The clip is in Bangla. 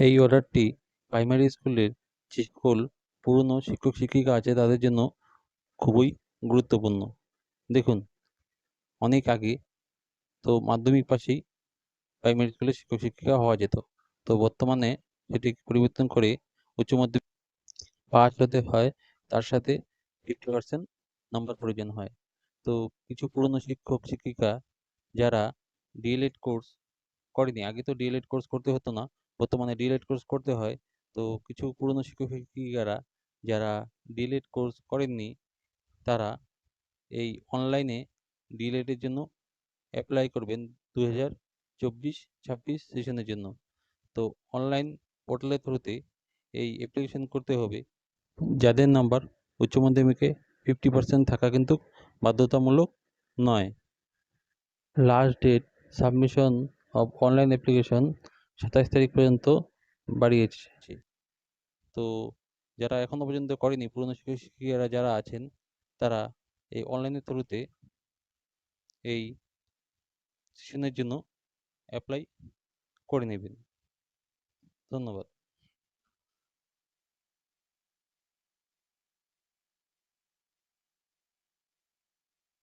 এই অর্ডারটি প্রাইমারি স্কুলের যে সকল পুরনো শিক্ষক শিক্ষিকা আছে তাদের জন্য খুবই গুরুত্বপূর্ণ। দেখুন, অনেক আগে তো মাধ্যমিক পাশেই প্রাইমারি স্কুলের শিক্ষক শিক্ষিকা হওয়া যেত। তো বর্তমানে সেটি পরিবর্তন করে উচ্চ মাধ্যমিক পাস হতে হয়, তার সাথে 50% নাম্বার প্রয়োজন হয়। তো কিছু পুরনো শিক্ষক শিক্ষিকা যারা ডিএলএড কোর্স করেনি, আগে তো ডিএলএড কোর্স করতে হতো না, বর্তমানে ডিএলএড কোর্স করতে হয়। তো কিছু পুরনো শিক্ষক শিক্ষিকারা যারা ডিএলএড কোর্স করেননি, তারা এই অনলাইনে ডিএলএড এর জন্য অ্যাপ্লাই করবেন 2024-26 সেশনের জন্য। তো অনলাইন পোর্টালের থ্রুতে এই অ্যাপ্লিকেশন করতে হবে। যাদের নাম্বার উচ্চ মাধ্যমিকে 50% থাকা কিন্তু বাধ্যতামূলক নয়। Last date submission of online application 27 তারিখ পর্যন্ত বাড়িয়েছে। তো যারা এখনো পর্যন্ত করেনি, পুরনো শিক্ষক শিক্ষিকারা যারা আছেন, তারা এই অনলাইনের থ্রুতে এই সেশনের জন্য অ্যাপ্লাই করে নেবেন। ধন্যবাদ।